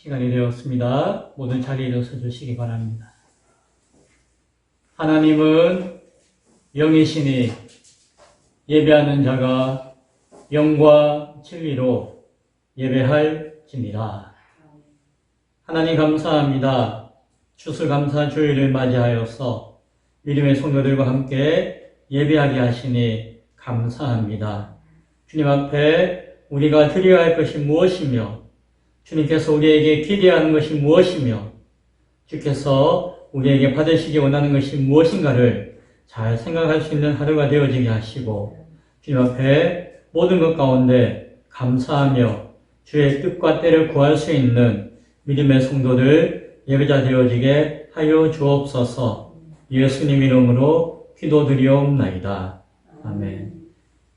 시간이 되었습니다. 모두 자리에 일어서 주시기 바랍니다. 하나님은 영이시니 예배하는 자가 영과 진리로 예배할지니라. 하나님 감사합니다. 추수감사 주일을 맞이하여서 믿음의 성도들과 함께 예배하게 하시니 감사합니다. 주님 앞에 우리가 드려야 할 것이 무엇이며 주님께서 우리에게 기대하는 것이 무엇이며 주께서 우리에게 받으시기 원하는 것이 무엇인가를 잘 생각할 수 있는 하루가 되어지게 하시고 주님 앞에 모든 것 가운데 감사하며 주의 뜻과 때를 구할 수 있는 믿음의 성도들 예배자 되어지게 하여 주옵소서. 예수님 이름으로 기도드리옵나이다. 아멘.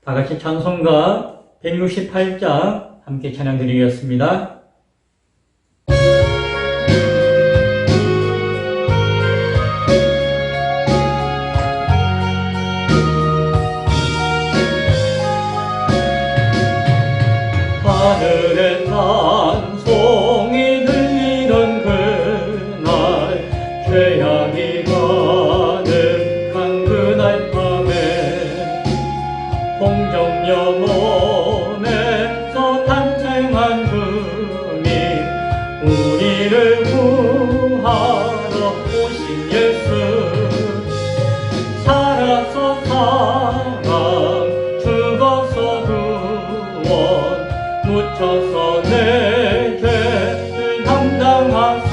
다 같이 찬송가 168장 함께 찬양드리겠습니다. 하늘의 찬송이 들리던 그날, 죄악이 가득한 그날 밤에 공정 영혼에서 탄생한 주님, 우리를 구하러 오신 예수, 살아서 사랑, 죽어서 구원, 묻혀서 내 죄를 담당하사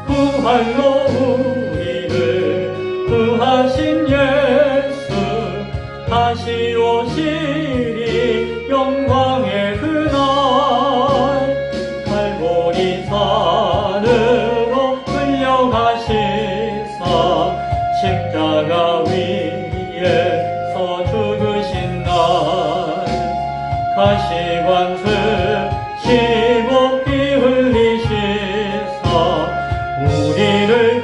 부활로 우리를 구하신 예수, 다시 오시리 영광의 그날, 갈보리 산으로 끌려가시사 십자가 위에서 죽으신 날, 가시관습 십옥 피 흘리시사 우리를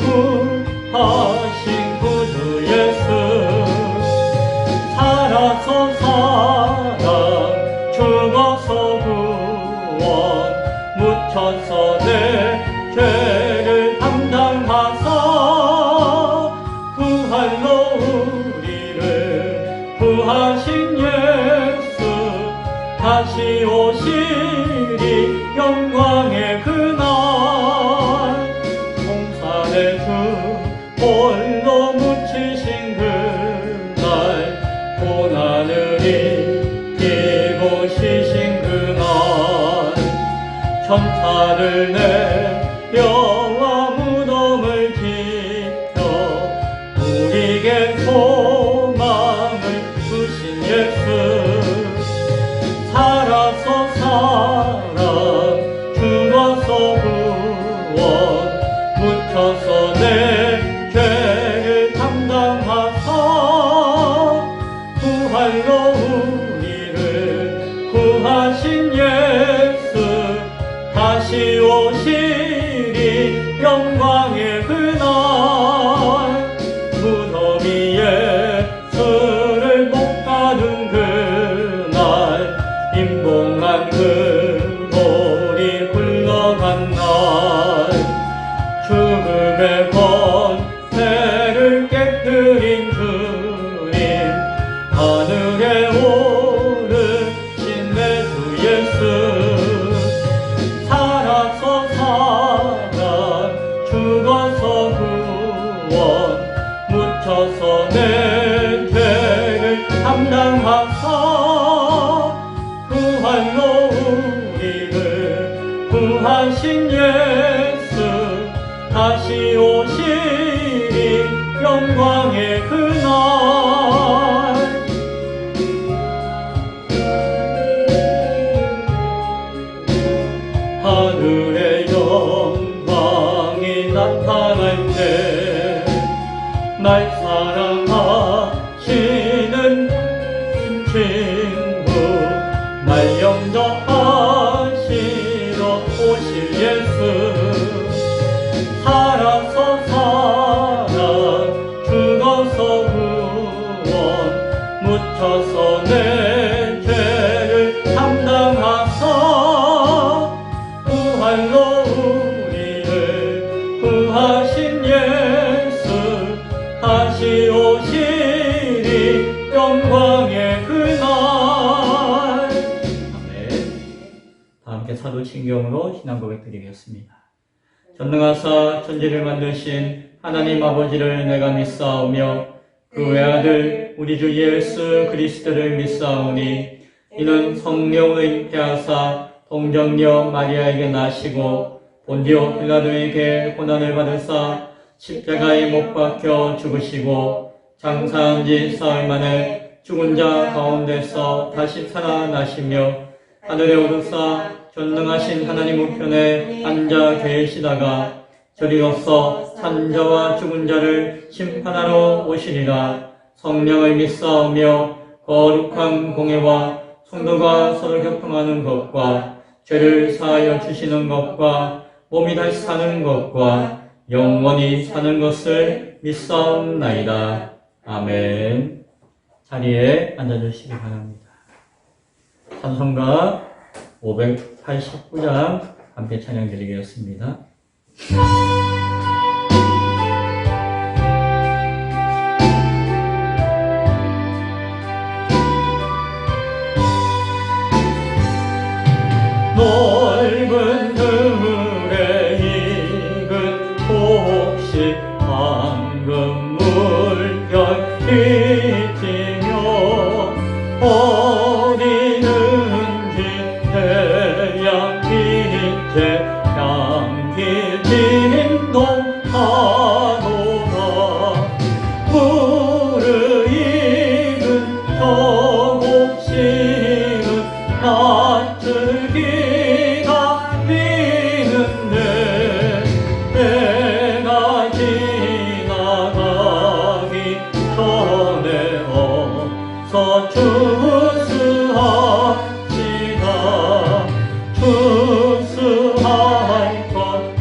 구하신 구주 예수, 살아서 사랑, 죽어서 구원, 묻혀서 내 죄를 담당하사 부활로 우리를 구하신 예수, 다시 오시리 영광의 그날, 홍산의 주 홀로 묻히신 그날, 고난을 이기고 쉬신 그날, 천사를 내려와 무덤을 지켜 우리에게 소망을 주신 예수, 살아서 사랑, 죽어서 구원, 묻혀서 내 죄를 담당하사 부활로 우리를 구하신 예수, 다시 오시리 영광의 그날, 무덤 위에 술을 못 가둔 그날, 임봉한 그 돌이 굴러간 날, 죽음의 권세를 깨뜨린 주님, 하늘에 오르신 내 주 예수, 살아서 사랑, 죽어서 구원, 묻혀서 내 죄를 담당하사 부활로 우리를 구하신 예수, 다시 오시리 영광의 그날, 하늘의 영광이 나타날 때 날 사랑하시는 친구, 날 영접하시러 오실 예수, 살아서 사랑, 죽어서 구원, 묻혀서 내 죄를 담당하사 말로 우리를 구하신 예수 다시 오시리 영광의 그날. 아멘. 다 함께 사도신경으로 신앙 고백 드리겠습니다. 전능하사 천지를 만드신 하나님 아버지를 내가 믿사오며 그 외아들 우리 주 예수 그리스도를 믿사오니 이는 성령을 잉태하사 동정녀 마리아에게 나시고 본디오 빌라도에게 고난을 받으사 십자가에 못 박혀 죽으시고 장사한 지 사흘 만에 죽은 자 가운데서 다시 살아나시며 하늘에 오르사 전능하신 하나님 우편에 앉아 계시다가 저리로서 산자와 죽은 자를 심판하러 오시리라. 성령을 믿사오며 거룩한 공예와 성도가 서로 교통하는 것과 죄를 사하여 주시는 것과 몸이 다시 사는 것과 영원히 사는 것을 믿사옵나이다. 아멘. 자리에 앉아주시기 바랍니다. 찬송가 589장 함께 찬양 드리겠습니다. 넓은 들에 익은 곡식 황금 물결 비치며 어디든지 태양 빛에 향기 진동하도다. 무르익은 저 곡식은 낯을 기다리는데 때가 지나가기 전에 어서 추수합시다. 추수할 것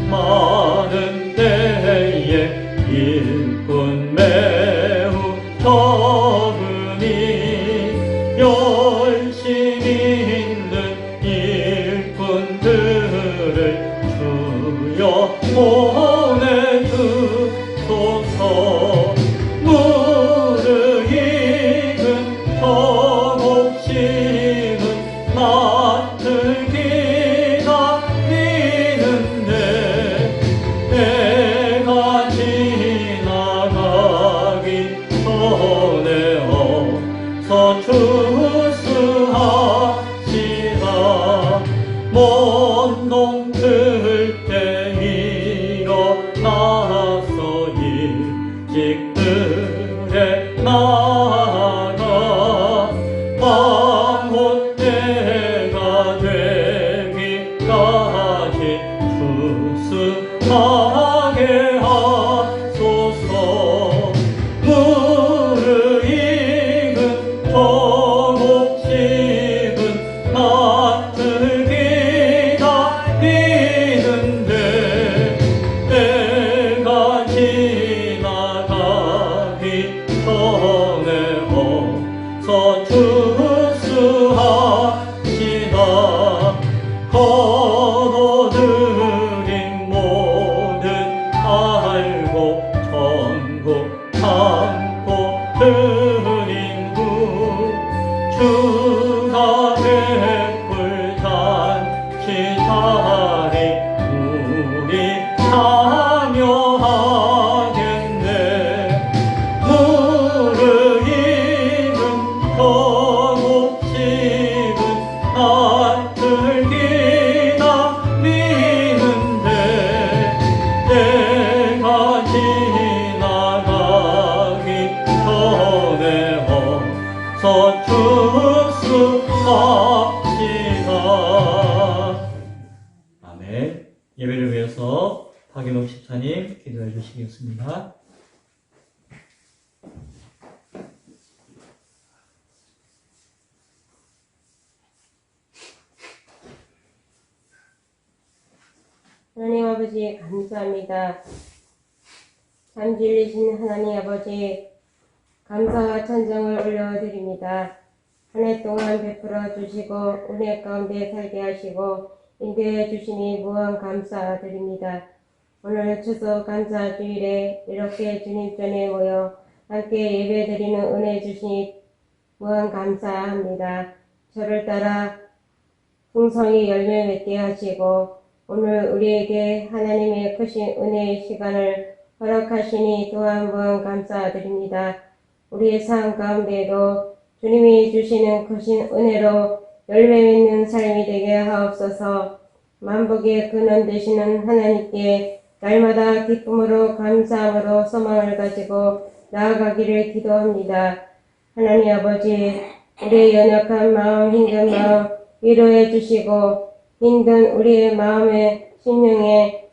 많은 때에 일꾼 매우 적으니 열심히 있는 일꾼들을 주여 보내주소서. 무르익은 저 곡식은 낯을 기다리는데 때가 지나가기 전에 어서 추수합시다. 먼 동틀 때 일어나서 일찍들에 나가 밤곧 때가 되기까지 추수하게 하소서. 무르익은 저 곡식은 낯을 기다리는데 때가 지나가기 전에 어서 추수합시다. 거둬들인 모든 알고 전국 담고 드린 후 주가 베풀 잔치 자리 우리 참여하겠네. 무르익은 저 곡식은 낯을 기다리는데 때가 지나가기 전에 어서 추수합시다. 아멘. 예배를 위해서 박인옥 집사님 기도해 주시겠습니다. 하나님 아버지 감사합니다. 참 진리신 하나님 아버지 감사와 찬송을 올려드립니다. 한 해 동안 베풀어 주시고 은혜 가운데 살게 하시고 인도해 주시니 무한 감사드립니다. 오늘 추석 감사주일에 이렇게 주님 전에 모여 함께 예배드리는 은혜 주시니 무한 감사합니다. 저를 따라 풍성히 열매 맺게 하시고 오늘 우리에게 하나님의 크신 은혜의 시간을 허락하시니 또한 무한 감사드립니다. 우리의 삶 가운데에도 주님이 주시는 크신 은혜로 열매 맺는 삶이 되게 하옵소서. 만복의 근원 되시는 하나님께 날마다 기쁨으로 감사함으로 소망을 가지고 나아가기를 기도합니다. 하나님 아버지, 우리의 연약한 마음, 힘든 마음 위로해 주시고 힘든 우리의 마음의 심령에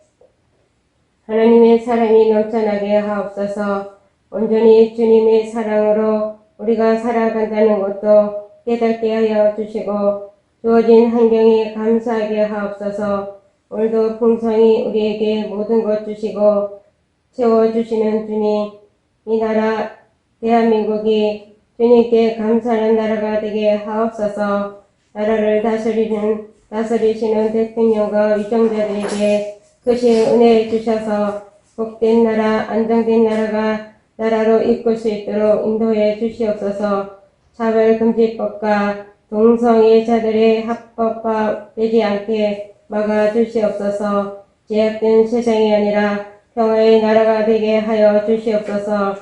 하나님의 사랑이 넘쳐나게 하옵소서. 온전히 주님의 사랑으로 우리가 살아간다는 것도 깨닫게 하여 주시고 주어진 환경에 감사하게 하옵소서. 오늘도 풍성히 우리에게 모든 것 주시고 채워주시는 주님, 이 나라 대한민국이 주님께 감사하는 나라가 되게 하옵소서. 나라를 다스리시는 대통령과 위정자들에게 크신 은혜를 주셔서 복된 나라, 안정된 나라로 이끌 수 있도록 인도해 주시옵소서. 차별금지법과 동성애자들의 합법화되지 않게 막아 주시옵소서. 제약된 세상이 아니라 평화의 나라가 되게 하여 주시옵소서.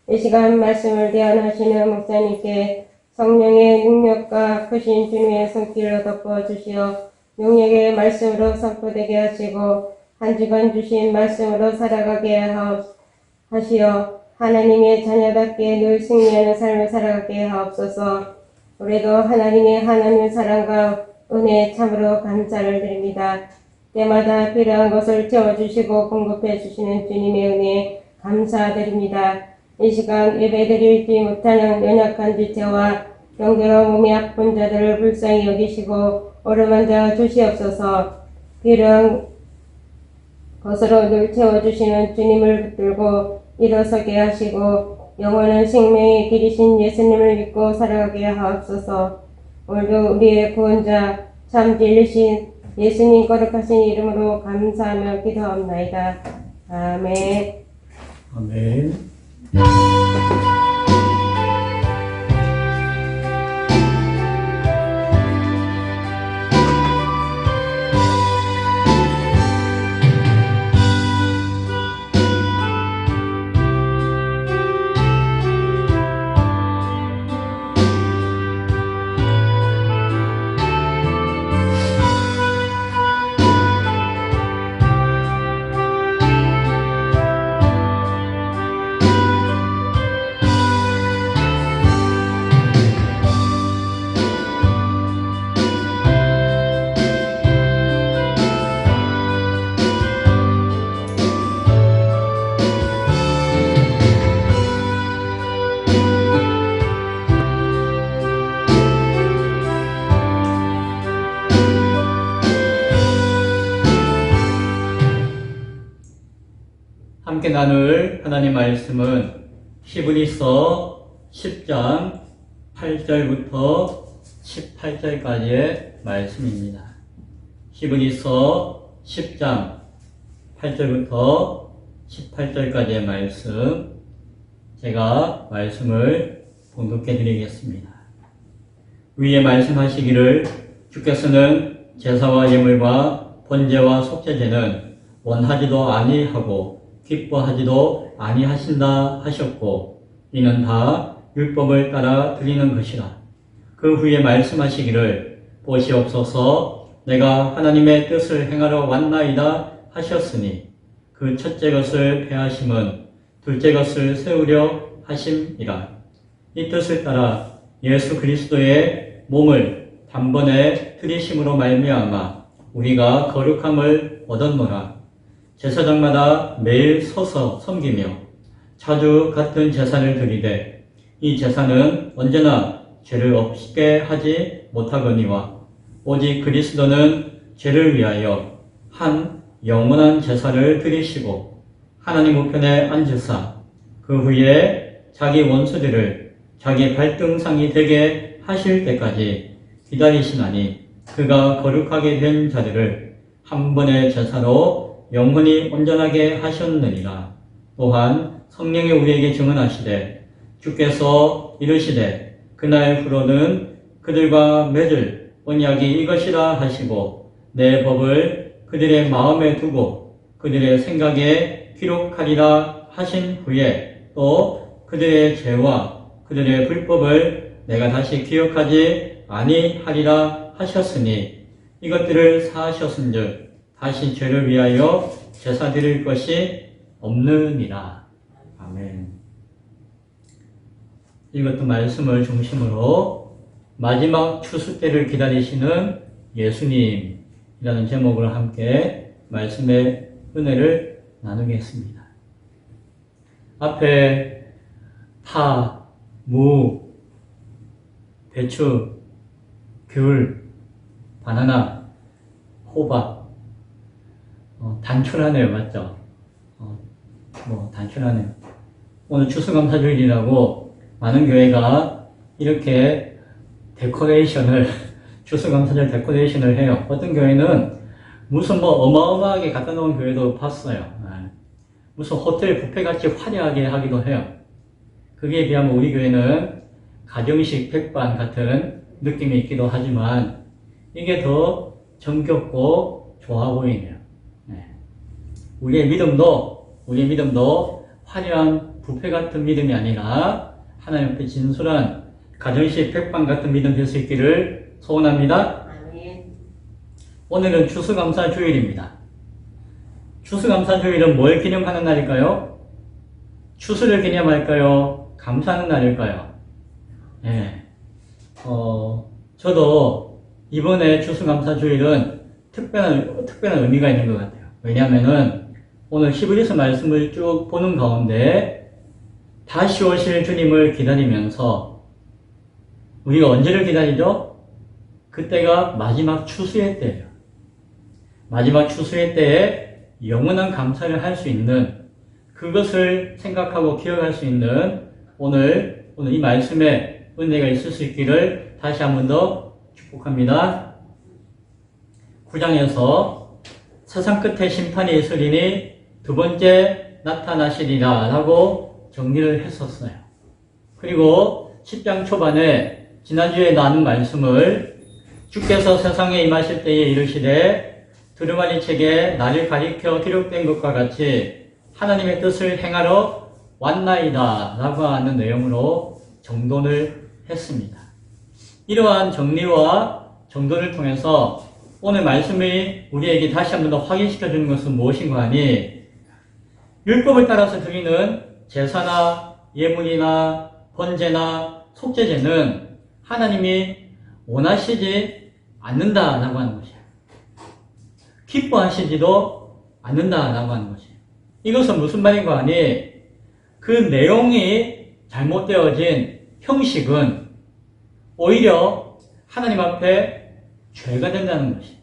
이 시간 말씀을 대언하시는 목사님께 성령의 능력과 크신 주님의 손길로 덮어주시어 능력의 말씀으로 선포되게 하시고 한 주간 주신 말씀으로 살아가게 하시어 하나님의 자녀답게 늘 승리하는 삶을 살아가게 하옵소서. 우리도 하나님의 사랑과 은혜에 참으로 감사를 드립니다. 때마다 필요한 것을 채워주시고 공급해 주시는 주님의 은혜에 감사드립니다. 이 시간 예배드리지 못하는 연약한 지체와 병들어 몸이 아픈 자들을 불쌍히 여기시고 어루만져 주시옵소서. 필요한 것으로 늘 채워주시는 주님을 붙들고 일어서게 하시고 영원한 생명의 길이신 예수님을 믿고 살아가게 하옵소서. 오늘도 우리의 구원자 참 진리신 예수님 거룩하신 이름으로 감사하며 기도합나이다. 아멘. 아멘. 함께 나눌 하나님 말씀은 히브리서 10장 8절부터 18절까지의 말씀입니다. 히브리서 10장 8절부터 18절까지의 말씀, 제가 말씀을 봉독해 드리겠습니다. 위에 말씀하시기를 주께서는 제사와 예물과 번제와 속죄제는 원하지도 아니하고 기뻐하지도 아니하신다 하셨고 이는 다 율법을 따라 드리는 것이라. 그 후에 말씀하시기를 보시옵소서 내가 하나님의 뜻을 행하러 왔나이다 하셨으니 그 첫째 것을 폐하심은 둘째 것을 세우려 하심이라. 이 뜻을 따라 예수 그리스도의 몸을 단번에 드리심으로 말미암아 우리가 거룩함을 얻었노라. 제사장마다 매일 서서 섬기며 자주 같은 제사를 드리되 이 제사는 언제나 죄를 없게 하지 못하거니와 오직 그리스도는 죄를 위하여 한 영원한 제사를 드리시고 하나님 우편에 앉으사 그 후에 자기 원수들을 자기 발등상이 되게 하실 때까지 기다리시나니 그가 거룩하게 된 자들을 한 번의 제사로 영원히 온전하게 하셨느니라. 또한 성령이 우리에게 증언하시되 주께서 이르시되 그날 후로는 그들과 맺을 언약이 이것이라 하시고 내 법을 그들의 마음에 두고 그들의 생각에 기록하리라 하신 후에 또 그들의 죄와 그들의 불법을 내가 다시 기억하지 아니하리라 하셨으니 이것들을 사하셨은즉 다시 죄를 위하여 제사 드릴 것이 없느니라. 아멘. 이것도 말씀을 중심으로 마지막 추수 때를 기다리시는 예수님이라는 제목으로 함께 말씀의 은혜를 나누겠습니다. 앞에 파, 무, 배추, 귤, 바나나, 호박, 단촐하네요. 맞죠? 단촐하네요. 오늘 추수감사주일이라고 많은 교회가 이렇게 데코레이션을, 추수감사절 데코레이션을 해요. 어떤 교회는 무슨 어마어마하게 갖다 놓은 교회도 봤어요. 무슨 호텔 뷔페같이 화려하게 하기도 해요. 그에 비하면 우리 교회는 가정식 백반 같은 느낌이 있기도 하지만 이게 더 정겹고 좋아 보이네요. 우리의 믿음도 화려한 뷔페 같은 믿음이 아니라 하나님 앞에 진솔한 가정식 백반 같은 믿음 될 수 있기를 소원합니다. 아멘. 오늘은 추수감사주일입니다. 추수감사주일은 뭘 기념하는 날일까요? 추수를 기념할까요? 감사하는 날일까요? 저도 이번에 추수감사주일은 특별한 의미가 있는 것 같아요. 왜냐하면은 오늘 히브리서 말씀을 쭉 보는 가운데 다시 오실 주님을 기다리면서 우리가 언제를 기다리죠? 그때가 마지막 추수의 때예요. 마지막 추수의 때에 영원한 감사를 할 수 있는, 그것을 생각하고 기억할 수 있는 오늘 이 말씀에 은혜가 있을 수 있기를 다시 한 번 더 축복합니다. 9장에서 세상 끝에 심판이 있으리니 두 번째 나타나시리라 라고 정리를 했었어요. 그리고 10장 초반에 지난주에 나눈 말씀을 주께서 세상에 임하실 때에 이르시되 두루마리 책에 나를 가리켜 기록된 것과 같이 하나님의 뜻을 행하러 왔나이다 라고 하는 내용으로 정돈을 했습니다. 이러한 정리와 정돈을 통해서 오늘 말씀이 우리에게 다시 한 번 더 확인시켜 주는 것은 무엇인가 하니, 율법을 따라서 드리는 제사나 예물이나 번제나 속죄제는 하나님이 원하시지 않는다라고 하는 것이에요. 기뻐하시지도 않는다라고 하는 것이에요. 이것은 무슨 말인가 하니, 그 내용이 잘못되어진 형식은 오히려 하나님 앞에 죄가 된다는 것이에요.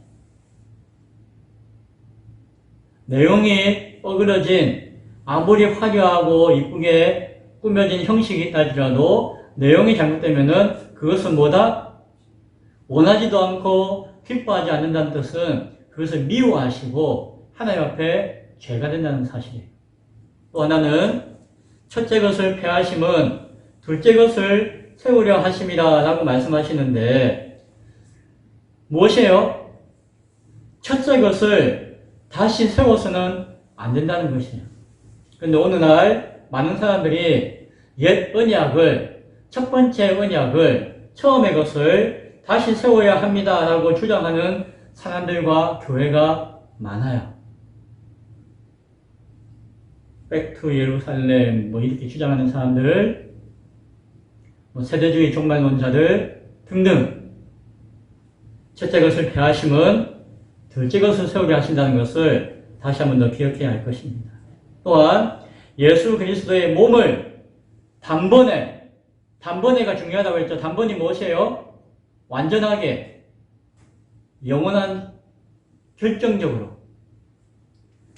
내용이 뻐그러진, 아무리 화려하고 이쁘게 꾸며진 형식이 있다 할지라도 내용이 잘못되면은 그것은 뭐다? 원하지도 않고 기뻐하지 않는다는 뜻은 그것을 미워하시고 하나님 앞에 죄가 된다는 사실이에요. 또 하나는 첫째 것을 폐하심은 둘째 것을 세우려 하심이라 라고 말씀하시는데, 무엇이에요? 첫째 것을 다시 세워서는 안 된다는 것이에요. 그런데 오늘날 많은 사람들이 옛 언약을, 첫 번째 언약을, 처음의 것을 다시 세워야 합니다 라고 주장하는 사람들과 교회가 많아요. 백투 예루살렘 이렇게 주장하는 사람들, 세대주의 종말론자들 등등, 첫째 것을 폐하심은 둘째 것을 세우게 하신다는 것을 다시 한 번 더 기억해야 할 것입니다. 또한 예수 그리스도의 몸을 단번에가 중요하다고 했죠. 단번이 무엇이에요? 완전하게, 영원한, 결정적으로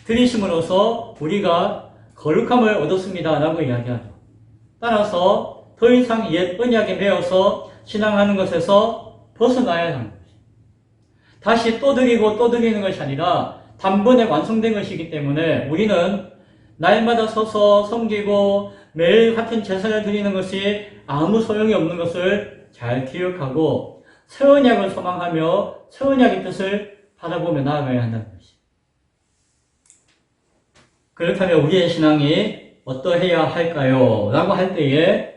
드리심으로써 우리가 거룩함을 얻었습니다 라고 이야기하죠. 따라서 더 이상 옛 언약에 매여서 신앙하는 것에서 벗어나야 하는 것이에요. 다시 또 드리고 또 드리는 것이 아니라 단번에 완성된 것이기 때문에 우리는 날마다 서서 섬기고 매일 같은 제사를 드리는 것이 아무 소용이 없는 것을 잘 기억하고 새 언약을 소망하며 새 언약의 뜻을 바라보며 나아가야 한다는 것이. 그렇다면 우리의 신앙이 어떠해야 할까요? 라고 할 때에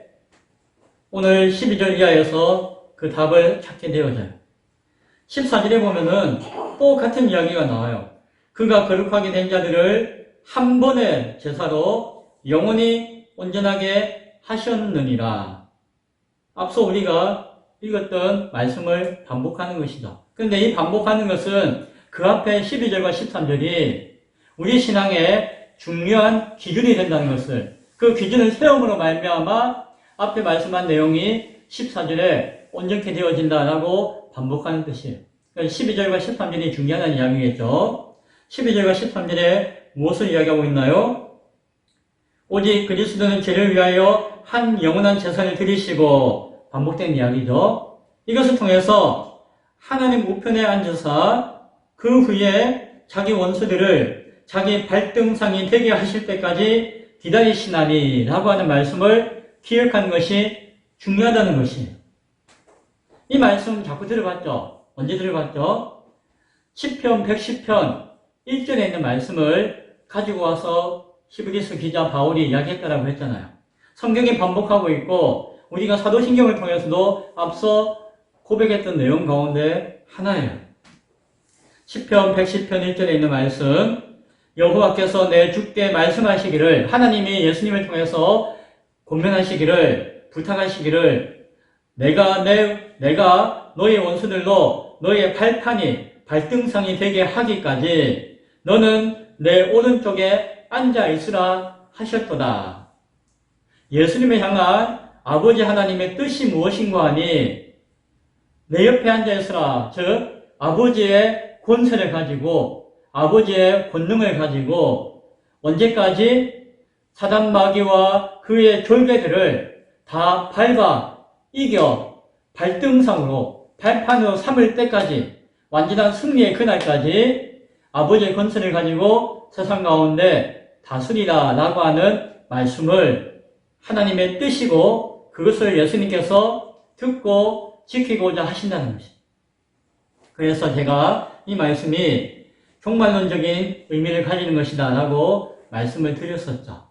오늘 12절 이하에서 그 답을 찾게 되어져요. 14절에 보면은 또 같은 이야기가 나와요. 그가 거룩하게 된 자들을 한 번의 제사로 영원히 온전하게 하셨느니라. 앞서 우리가 읽었던 말씀을 반복하는 것이죠. 그런데 이 반복하는 것은 그 앞에 12절과 13절이 우리 신앙의 중요한 기준이 된다는 것을, 그 기준을 세움으로 말미암아 앞에 말씀한 내용이 14절에 온전케 되어진다라고 반복하는 뜻이에요. 12절과 13절이 중요한 이야기겠죠. 12절과 13절에 무엇을 이야기하고 있나요? 오직 그리스도는 죄를 위하여 한 영원한 제사를 드리시고, 반복된 이야기죠. 이것을 통해서 하나님 우편에 앉으사 그 후에 자기 원수들을 자기 발등상이 되게 하실 때까지 기다리시나니 라고 하는 말씀을 기억하는 것이 중요하다는 것이에요. 이 말씀 자꾸 들어봤죠? 언제 들어봤죠? 시편 110편 1절에 있는 말씀을 가지고 와서 히브리서 기자 바울이 이야기했다라고 했잖아요. 성경이 반복하고 있고 우리가 사도신경을 통해서도 앞서 고백했던 내용 가운데 하나예요. 시편 110편 1절에 있는 말씀, 여호와께서 내 주께 말씀하시기를, 하나님이 예수님을 통해서 권면하시기를, 부탁하시기를, 내가 너희 원수들로 너희의 발판이 발등상이 되게 하기까지 너는 내 오른쪽에 앉아 있으라 하셨도다. 예수님을 향한 아버지 하나님의 뜻이 무엇인가 하니 내 옆에 앉아 있으라. 즉 아버지의 권세를 가지고 아버지의 권능을 가지고 언제까지 사단 마귀와 그의 졸개들을 다 밟아 이겨 발등상으로 발판으로 삼을 때까지, 완전한 승리의 그날까지 아버지의 권세를 가지고 세상 가운데 다스리라 라고 하는 말씀을 하나님의 뜻이고 그것을 예수님께서 듣고 지키고자 하신다는 것입니다. 그래서 제가 이 말씀이 종말론적인 의미를 가지는 것이다 라고 말씀을 드렸었죠.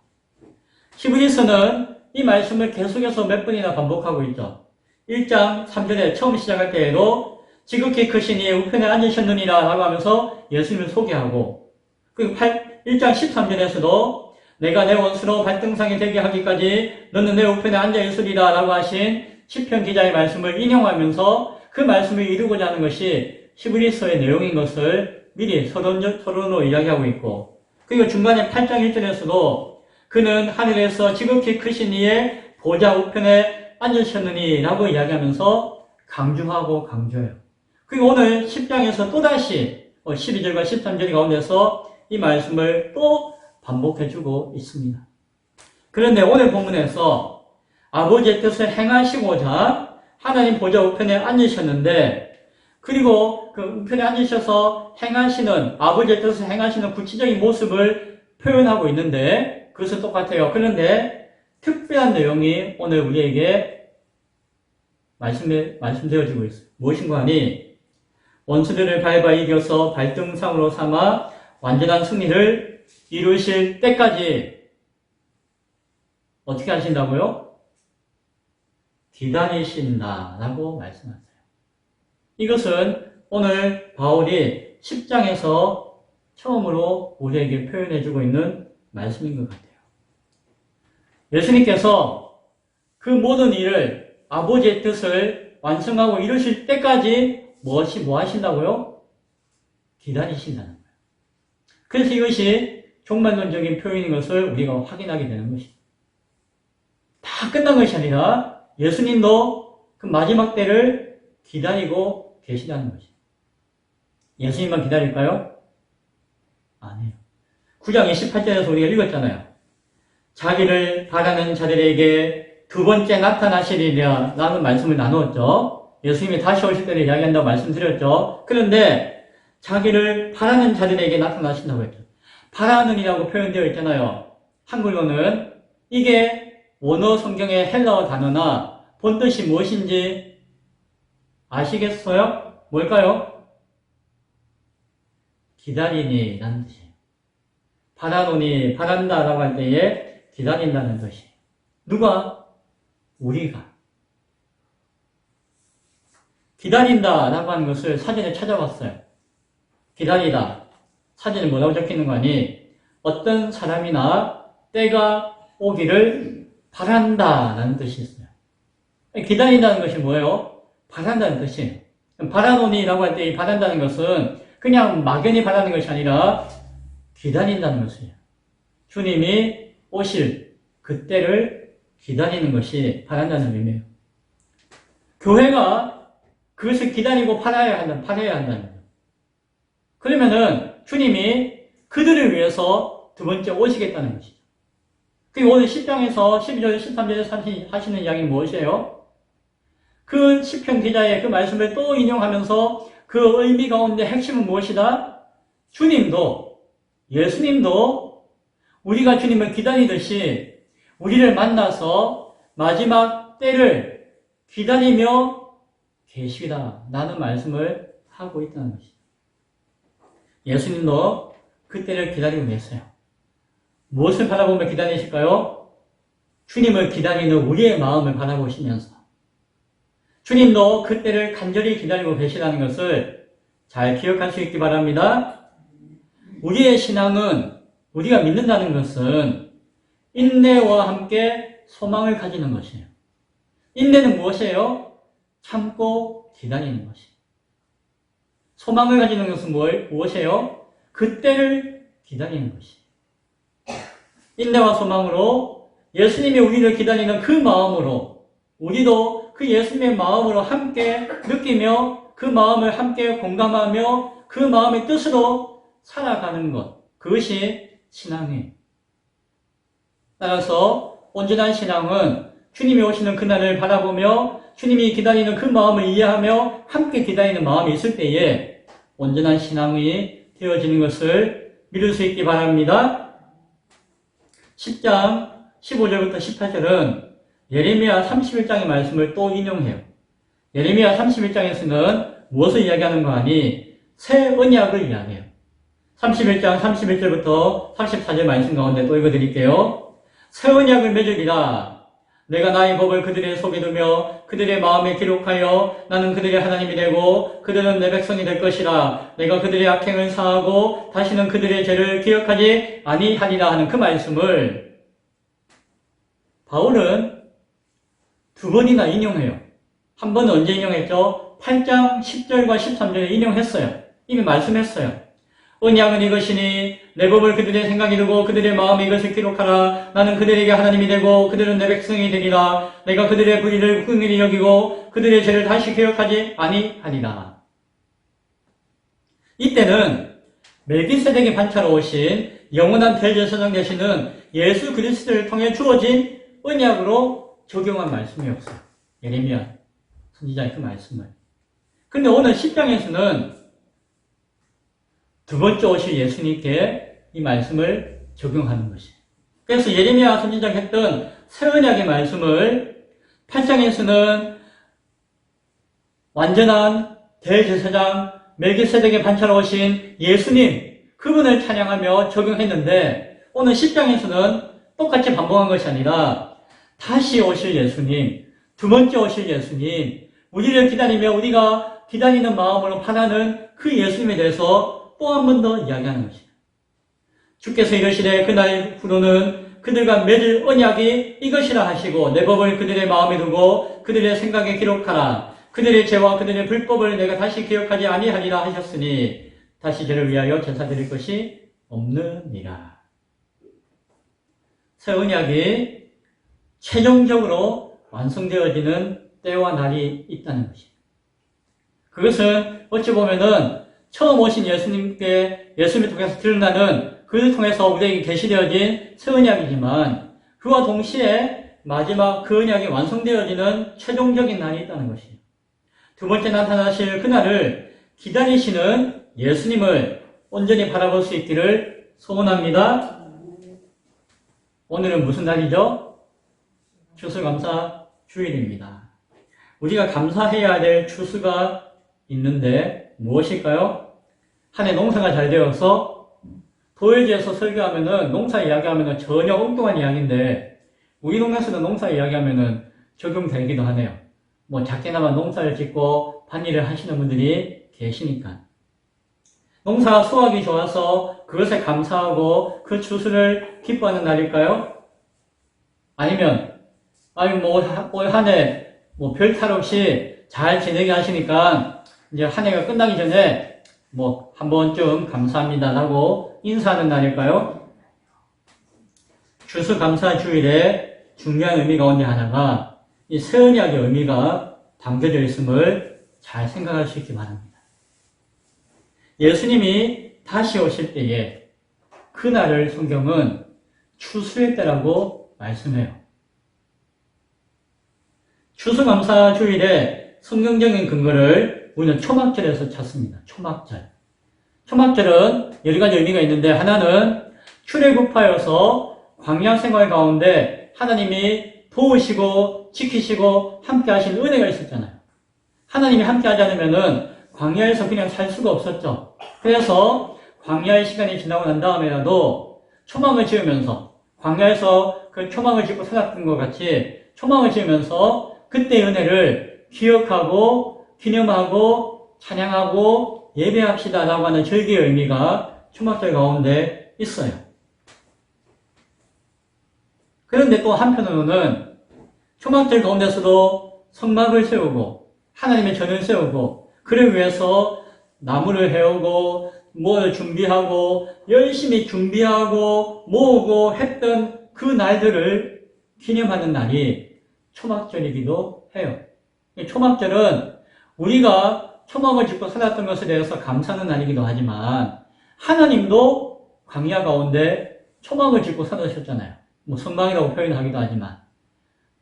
히브리서는 이 말씀을 계속해서 몇 번이나 반복하고 있죠. 1장 3절에 처음 시작할 때에도 지극히 크신 이의 우편에 앉으셨느니라 라고 하면서 예수님을 소개하고, 그리고 1장 13절에서도 내가 내 원수로 발등상이 되게 하기까지 너는 내 우편에 앉아 있으리라 라고 하신 시편 기자의 말씀을 인용하면서 그 말씀을 이루고자 하는 것이 히브리서의 내용인 것을 미리 서론으로 이야기하고 있고, 그리고 중간에 8장 1절에서도 그는 하늘에서 지극히 크신 이의 보좌 우편에 앉으셨느니 라고 이야기하면서 강조하고 강조해요. 그리고 오늘 10장에서 또다시 12절과 13절 가운데서 이 말씀을 또 반복해주고 있습니다. 그런데 오늘 본문에서 아버지의 뜻을 행하시고자 하나님 보좌 우편에 앉으셨는데, 그리고 그 우편에 앉으셔서 행하시는, 아버지의 뜻을 행하시는 구체적인 모습을 표현하고 있는데 그것은 똑같아요. 그런데 특별한 내용이 오늘 우리에게 말씀되어지고 있어요. 무엇인가 하니 원수들을 밟아 이겨서 발등상으로 삼아 완전한 승리를 이루실 때까지 어떻게 하신다고요? 기다리신다라고 말씀하세요. 이것은 오늘 바울이 10장에서 처음으로 우리에게 표현해주고 있는 말씀인 것 같아요. 예수님께서 그 모든 일을, 아버지의 뜻을 완성하고 이루실 때까지 뭐 하신다고요? 기다리신다는 거예요. 그래서 이것이 종말론적인 표현인 것을 우리가 확인하게 되는 것입니다. 다 끝난 것이 아니라 예수님도 그 마지막 때를 기다리고 계시다는 것입니다. 예수님만 기다릴까요? 아니에요. 9장 28절에서 우리가 읽었잖아요. 자기를 바라는 자들에게 두 번째 나타나시리라 라는 말씀을 나누었죠. 예수님이 다시 오실 때를 이야기한다고 말씀드렸죠. 그런데 자기를 바라는 자들에게 나타나신다고 했죠. 바라는이라고 표현되어 있잖아요. 한글로는. 이게 원어 성경의 헬라어 단어나 본뜻이 무엇인지 아시겠어요? 뭘까요? 기다리니 라는 뜻이에요. 바라노니, 바란다라고 할 때에 기다린다는 뜻이에요. 누가? 우리가. 기다린다라고 하는 것을 사전에 찾아봤어요. 기다리다. 사전에 뭐라고 적혀있는 거 아니? 어떤 사람이나 때가 오기를 바란다라는 뜻이 있어요. 기다린다는 것이 뭐예요? 바란다는 뜻이에요. 바라노니라고 할 때 이 바란다는 것은 그냥 막연히 바라는 것이 아니라 기다린다는 것이에요. 주님이 오실 그때를 기다리는 것이 바란다는 의미예요. 교회가 그것을 기다리고 팔아야 한다는 거예요. 그러면은 주님이 그들을 위해서 두 번째 오시겠다는 것이죠. 그리고 오늘 10장에서 12절, 13절에 하시는 이야기는 무엇이에요? 그 시편 기자의 그 말씀을 또 인용하면서 그 의미 가운데 핵심은 무엇이다? 주님도, 예수님도 우리가 주님을 기다리듯이 우리를 만나서 마지막 때를 기다리며 계시다 라는 말씀을 하고 있다는 것이죠. 예수님도 그때를 기다리고 계세요. 무엇을 바라보며 기다리실까요? 주님을 기다리는 우리의 마음을 바라보시면서 주님도 그때를 간절히 기다리고 계시다는 것을 잘 기억할 수 있기 바랍니다. 우리의 신앙은, 우리가 믿는다는 것은 인내와 함께 소망을 가지는 것이에요. 인내는 무엇이에요? 참고 기다리는 것이에요. 소망을 가지는 것은 무엇이에요? 그때를 기다리는 것이에요. 인내와 소망으로 예수님이 우리를 기다리는 그 마음으로 우리도 그 예수님의 마음으로 함께 느끼며 그 마음을 함께 공감하며 그 마음의 뜻으로 살아가는 것, 그것이 신앙이에요. 따라서 온전한 신앙은 주님이 오시는 그날을 바라보며 주님이 기다리는 그 마음을 이해하며 함께 기다리는 마음이 있을 때에 온전한 신앙이 되어지는 것을 믿을 수 있기 바랍니다. 10장 15절부터 18절은 예레미야 31장의 말씀을 또 인용해요. 예레미야 31장에서는 무엇을 이야기하는 거 아니? 새 언약을 이야기해요. 31장 31절부터 34절 말씀 가운데 또 읽어드릴게요. 새 언약을 맺으리라. 내가 나의 법을 그들의 속에 두며 그들의 마음에 기록하여 나는 그들의 하나님이 되고 그들은 내 백성이 될 것이라. 내가 그들의 악행을 사하고 다시는 그들의 죄를 기억하지 아니하리라 하는 그 말씀을 바울은 두 번이나 인용해요. 한 번은 언제 인용했죠? 8장 10절과 13절에 인용했어요. 이미 말씀했어요. 언약은 이것이니 내 법을 그들의 생각에 두고 그들의 마음에 이것을 기록하라. 나는 그들에게 하나님이 되고 그들은 내 백성이 되리라. 내가 그들의 불의를 긍휼히 여기고 그들의 죄를 다시 기억하지 아니하리라. 이때는 멜기세덱의 반차로 오신 영원한 대제사장 되시는 예수 그리스도를 통해 주어진 언약으로 적용한 말씀이었어요. 예레미야 선지자의 그 말씀을. 근데 오늘 10장에서는 두 번째 오실 예수님께 이 말씀을 적용하는 것이에요. 그래서 예레미야 선지자가 했던 새 언약의 말씀을 8장에서는 완전한 대제사장 멜기세덱의 반차로 오신 예수님 그분을 찬양하며 적용했는데 오늘 10장에서는 똑같이 반복한 것이 아니라 다시 오실 예수님, 두 번째 오실 예수님, 우리를 기다리며 우리가 기다리는 마음으로 바라는 그 예수님에 대해서 또 한 번 더 이야기하는 것이에요. 주께서 이르시되 그날 후로는 그들과 맺을 언약이 이것이라 하시고 내 법을 그들의 마음에 두고 그들의 생각에 기록하라. 그들의 죄와 그들의 불법을 내가 다시 기억하지 아니하리라 하셨으니 다시 저를 위하여 제사 드릴 것이 없느니라. 새 언약이 최종적으로 완성되어지는 때와 날이 있다는 것이에요. 그것은 어찌 보면은 처음 오신 예수님께 예수님을 통해서 드러나는 그를 통해서 우리에게 계시되어진 새 언약이지만 그와 동시에 마지막 그 언약이 완성되어지는 최종적인 날이 있다는 것이에요. 두 번째 나타나실 그날을 기다리시는 예수님을 온전히 바라볼 수 있기를 소원합니다. 오늘은 무슨 날이죠? 추수감사 주일입니다. 우리가 감사해야 될 추수가 있는데 무엇일까요? 한 해 농사가 잘 되어서 도일지에서 설교하면은 농사 이야기하면은 전혀 엉뚱한 이야기인데 우리 동네에서는 농사 이야기하면은 적용되기도 하네요. 뭐 작게나마 농사를 짓고 밭일을 하시는 분들이 계시니까. 농사가 수확이 좋아서 그것에 감사하고 그 추수를 기뻐하는 날일까요? 아니면 올 한 해 뭐 별탈 없이 잘 지내게 하시니까 이제 한 해가 끝나기 전에 뭐 한 번쯤 감사합니다라고 인사하는 날일까요? 추수감사주일의 중요한 의미 가운데 하나가 이 새 언약의 의미가 담겨져 있음을 잘 생각할 수 있기 바랍니다. 예수님이 다시 오실 때에 그날을 성경은 추수의 때라고 말씀해요. 추수감사주일의 성경적인 근거를 우리는 초막절에서 찾습니다. 초막절. 초막절은 여러 가지 의미가 있는데 하나는 출애굽하여서 광야 생활 가운데 하나님이 도우시고 지키시고 함께 하신 은혜가 있었잖아요. 하나님이 함께 하지 않으면은 광야에서 그냥 살 수가 없었죠. 그래서 광야의 시간이 지나고 난 다음에라도 초막을 지으면서 광야에서 그 초막을 짓고 살았던 것 같이 초막을 지으면서 그때의 은혜를 기억하고 기념하고 찬양하고 예배합시다라고 하는 절기의 의미가 초막절 가운데 있어요. 그런데 또 한편으로는 초막절 가운데서도 성막을 세우고 하나님의 전을 세우고 그를 위해서 나무를 해오고 뭘 준비하고 열심히 준비하고 모으고 했던 그 날들을 기념하는 날이 초막절이기도 해요. 초막절은 우리가 초막을 짓고 살았던 것에 대해서 감사하는 날이기도 하지만 하나님도 광야 가운데 초막을 짓고 살아셨잖아요. 뭐 성막이라고 표현하기도 하지만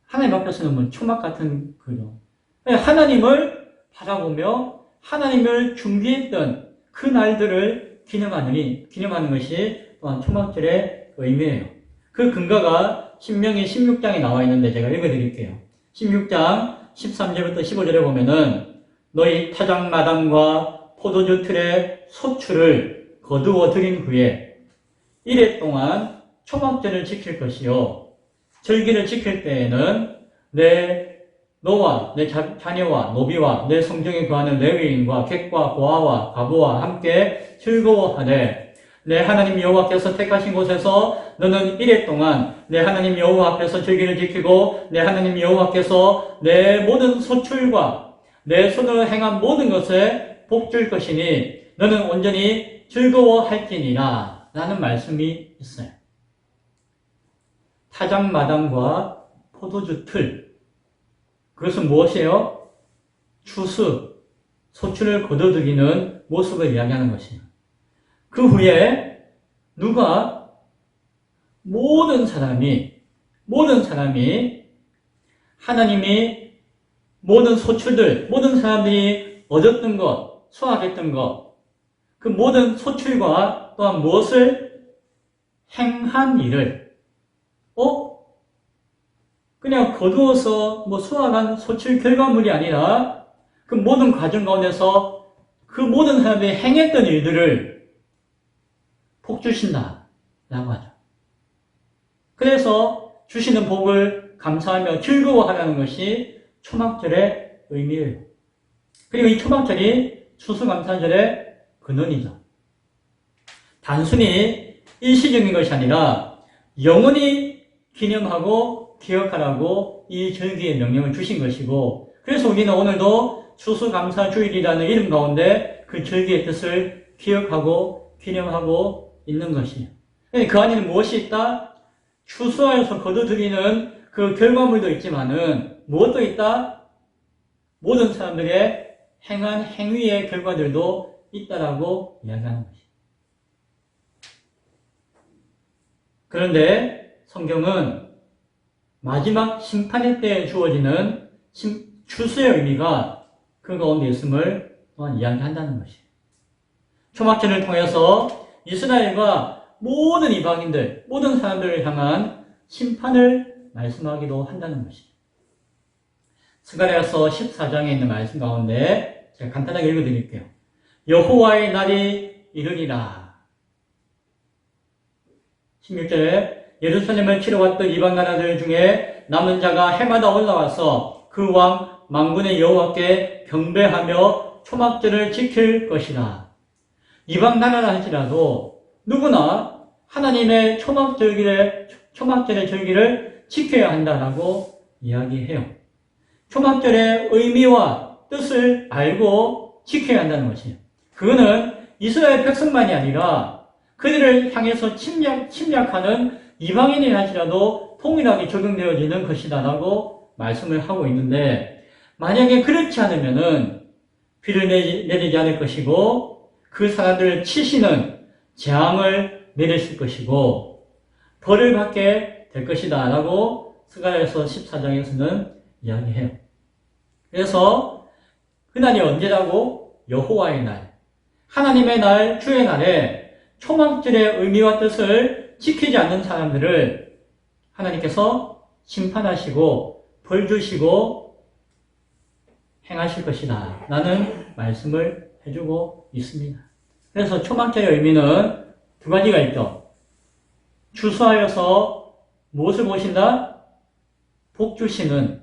하나님 앞에서는 뭐 초막 같은 그죠. 하나님을 바라보며 하나님을 준비했던 그 날들을 기념하는 것이 또한 초막절의 의미예요. 그 근거가 신명기 16장에 나와 있는데 제가 읽어드릴게요. 16장 13절부터 15절에 보면은 너희 타작마당과 포도주 틀의 소출을 거두어 들인 후에 이래 동안 초막절을 지킬 것이요 절기를 지킬 때에는 너와 내 자녀와 노비와 내 성중에 거하는 레위인과 객과 고아와 과부와 함께 즐거워하되 내 하나님 여호와께서 택하신 곳에서 너는 이래 동안 내 하나님 여호와 앞에서 절기를 지키고 내 하나님 여호와께서 내 모든 소출과 내 손으로 행한 모든 것에 복줄 것이니 너는 온전히 즐거워할지니라 라는 말씀이 있어요. 타작마당과 포도주 틀, 그것은 무엇이에요? 추수, 소출을 거둬들이는 모습을 이야기하는 것이에요. 그 후에 누가 모든 사람이 하나님이 모든 소출들, 모든 사람들이 얻었던 것, 수확했던 것, 그 모든 소출과 또한 무엇을 행한 일을 그냥 거두어서 수확한 소출 결과물이 아니라 그 모든 과정 가운데서 그 모든 사람들이 행했던 일들을 복 주신다 라고 하죠. 그래서 주시는 복을 감사하며 즐거워하라는 것이 초막절의 의미예요. 그리고 이 초막절이 추수감사절의 근원이죠. 단순히 일시적인 것이 아니라 영원히 기념하고 기억하라고 이 절기의 명령을 주신 것이고, 그래서 우리는 오늘도 추수감사주일이라는 이름 가운데 그 절기의 뜻을 기억하고 기념하고 있는 것이에요. 그 안에는 무엇이 있다? 추수하여서 거둬들이는 그 결과물도 있지만은 무엇도 있다? 모든 사람들의 행한 행위의 결과들도 있다라고 이야기하는 것이에요. 그런데 성경은 마지막 심판의 때에 주어지는 추수의 의미가 그 가운데 있음을 또한 이야기한다는 것이에요. 초막절을 통해서 이스라엘과 모든 이방인들, 모든 사람들을 향한 심판을 말씀하기도 한다는 것이에요. 스가랴서 14장에 있는 말씀 가운데 제가 간단하게 읽어드릴게요. 여호와의 날이 이르리라. 16절에 예루살렘을 치러 왔던 이방 나라들 중에 남은 자가 해마다 올라와서 그 왕 만군의 여호와께 경배하며 초막절을 지킬 것이라. 이방 나라라 할지라도 누구나 하나님의 초막절의 절기를 지켜야 한다라고 이야기해요. 초막절의 의미와 뜻을 알고 지켜야 한다는 것이에요. 그거는 이스라엘 백성만이 아니라 그들을 향해서 침략하는 이방인이 할지라도 동일하게 적용되어지는 것이다라고 말씀을 하고 있는데, 만약에 그렇지 않으면은 비를 내리지 않을 것이고 그 사람들을 치시는 재앙을 내리실 것이고 벌을 받게 될 것이다 라고 스가랴서 14장에서는 이야기해요. 그래서 그날이 언제라고? 여호와의 날, 하나님의 날, 주의 날에 초막절의 의미와 뜻을 지키지 않는 사람들을 하나님께서 심판하시고 벌 주시고 행하실 것이다 라는 말씀을 해주고 있습니다. 그래서 초막절의 의미는 두 가지가 있죠. 추수하여서 무엇을 보신다? 복 주시는,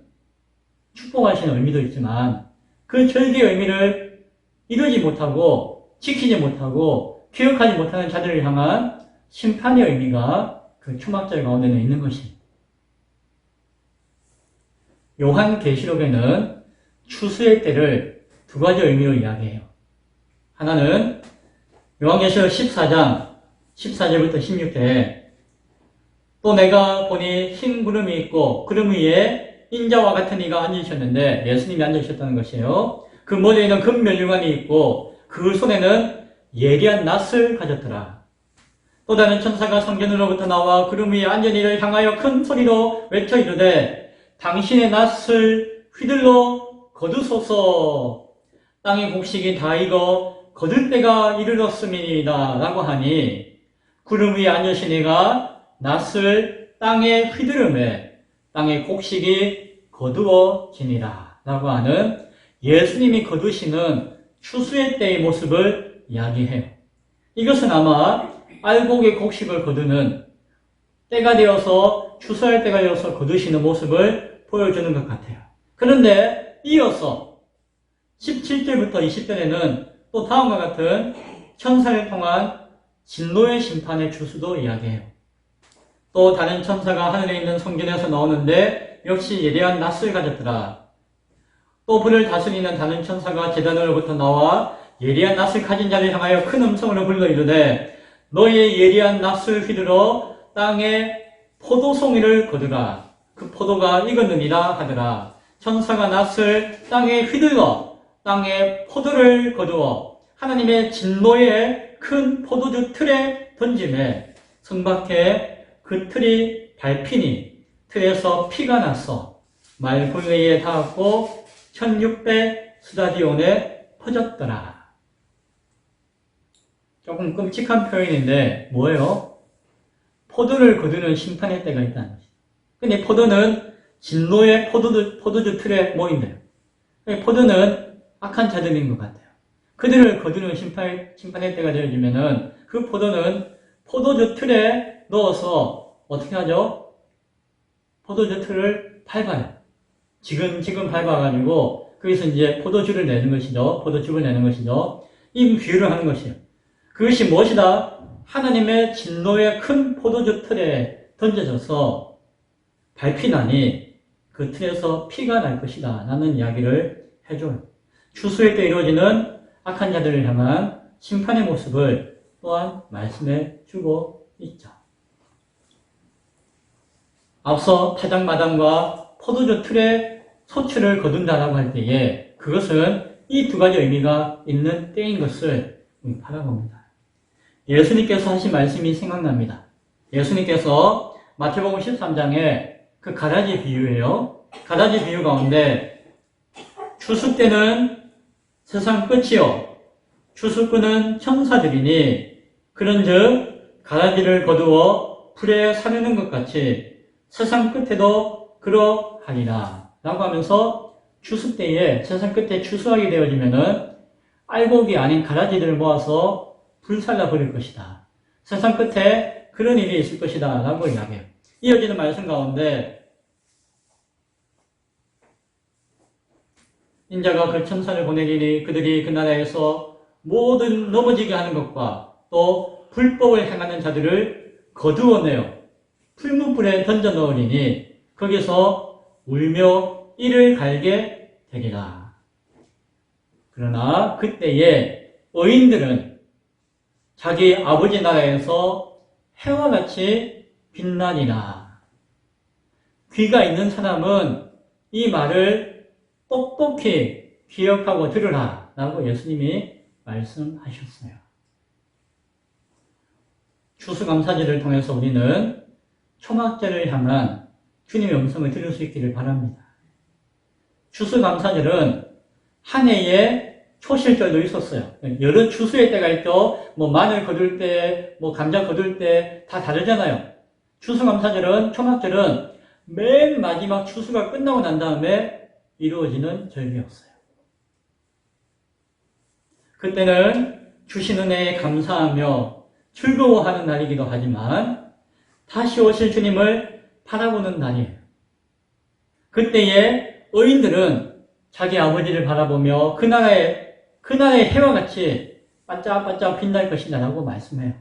축복하시는 의미도 있지만 그 절기의 의미를 이루지 못하고 지키지 못하고 기억하지 못하는 자들을 향한 심판의 의미가 그 초막절 가운데는 있는 것입니다. 요한계시록에는 추수의 때를 두 가지 의미로 이야기해요. 하나는 요한계시록 14장 14절부터 16절에 또 내가 보니 흰 구름이 있고 구름 위에 인자와 같은 이가 앉으셨는데 예수님이 앉으셨다는 것이에요. 그 머리에는 금면류관이 있고 그 손에는 예리한 낫을 가졌더라. 또 다른 천사가 성전으로부터 나와 구름 위에 앉은 이를 향하여 큰 소리로 외쳐 이르되 당신의 낫을 휘둘러 거두소서. 땅의 곡식이 다 익어 거둘 때가 이르렀음이니이다 라고 하니 구름 위에 앉으신 이가 낫을 땅에 휘두르매 땅의 곡식이 거두어지니라 라고 하는 예수님이 거두시는 추수의 때의 모습을 이야기해요. 이것은 아마 알곡의 곡식을 거두는 때가 되어서 추수할 때가 되어서 거두시는 모습을 보여주는 것 같아요. 그런데 이어서 17절부터 20절에는 또 다음과 같은 천사를 통한 진노의 심판의 추수도 이야기해요. 또 다른 천사가 하늘에 있는 성전에서 나오는데 역시 예리한 낫을 가졌더라. 또 불을 다스리는 다른 천사가 제단으로부터 나와 예리한 낫을 가진 자를 향하여 큰 음성으로 불러 이르되 너희의 예리한 낫을 휘두러 땅에 포도송이를 거두라. 그 포도가 익었느니라 하더라. 천사가 낫을 땅에 휘둘러 땅에 포도를 거두어 하나님의 진노의 큰 포도주 틀에 던짐에 성 밖에 그 틀이 밟히니 틀에서 피가 났어 말굴레에 닿았고 1600 스타디온에 퍼졌더라. 조금 끔찍한 표현인데 뭐예요? 포도를 거두는 심판의 때가 있다는 것이죠. 근데 포도는 진노의 포도주 틀에 모인대요. 포도는 악한 자들인 것 같아요. 그들을 거두는 심판의 때가 되어지면은 그 포도는 포도주 틀에 넣어서 어떻게 하죠? 포도주 틀을 밟아요. 지금 밟아가지고 거기서 이제 포도주를 내는 것이죠. 포도즙을 내는 것이죠. 이 비유를 하는 것이에요. 그것이 무엇이다? 하나님의 진노의 큰 포도주 틀에 던져져서 밟히나니 그 틀에서 피가 날 것이다 라는 이야기를 해줘요. 추수의 때 이루어지는 악한 자들을 향한 심판의 모습을 또한 말씀해 주고 있죠. 앞서 타작마당과 포도주 틀에 소출을 거둔다라고 할 때에 그것은 이 두 가지 의미가 있는 때인 것을 바라봅니다. 예수님께서 하신 말씀이 생각납니다. 예수님께서 마태복음 13장에 그 가라지 비유예요. 가라지 비유 가운데 추수 때는 세상 끝이요 추수꾼은 천사들이니 그런즉 가라지를 거두어 풀에 사르는 것 같이 세상 끝에도 그러하리라 라고 하면서 추수 때에 세상 끝에 추수하게 되어지면은 알곡이 아닌 가라지들을 모아서 불살라 버릴 것이다. 세상 끝에 그런 일이 있을 것이다 라고 이야기해요. 이어지는 말씀 가운데 인자가 그 천사를 보내리니 그들이 그 나라에서 모든 넘어지게 하는 것과 또 불법을 행하는 자들을 거두어내어 풀무불에 던져 넣으리니 거기서 울며 이를 갈게 되리라. 그러나 그때에 의인들은 자기 아버지 나라에서 해와 같이 빛나니라. 귀가 있는 사람은 이 말을 똑똑히 기억하고 들으라 라고 예수님이 말씀하셨어요. 추수감사절을 통해서 우리는 초막절을 향한 주님의 음성을 들을 수 있기를 바랍니다. 추수감사절은 한 해에 초실절도 있었어요. 여러 추수의 때가 있죠. 마늘 거둘 때, 감자 거둘 때 다 다르잖아요. 추수감사절은, 초막절은 맨 마지막 추수가 끝나고 난 다음에 이루어지는 절기였어요. 그때는 주신 은혜에 감사하며 즐거워하는 날이기도 하지만 다시 오실 주님을 바라보는 날이에요. 그때에 의인들은 자기 아버지를 바라보며 그 나라의 해와 같이 반짝반짝 빛날 것이다 라고 말씀해요.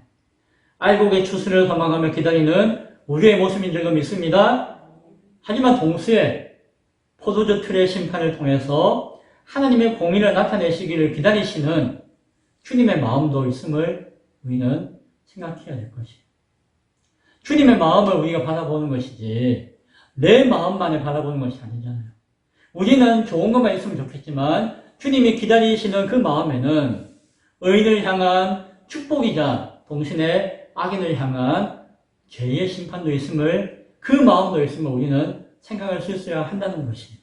알곡의 추수를 소망하며 기다리는 우리의 모습인 줄도 믿습니다. 하지만 동시에 포도주 틀의 심판을 통해서 하나님의 공의를 나타내시기를 기다리시는 주님의 마음도 있음을 우리는 생각해야 될 것이에요. 주님의 마음을 우리가 바라보는 것이지 내 마음만을 바라보는 것이 아니잖아요. 우리는 좋은 것만 있으면 좋겠지만 주님이 기다리시는 그 마음에는 의인을 향한 축복이자 동시에 악인을 향한 죄의 심판도 있음을, 그 마음도 있음을 우리는 생각할 수 있어야 한다는 것이에요.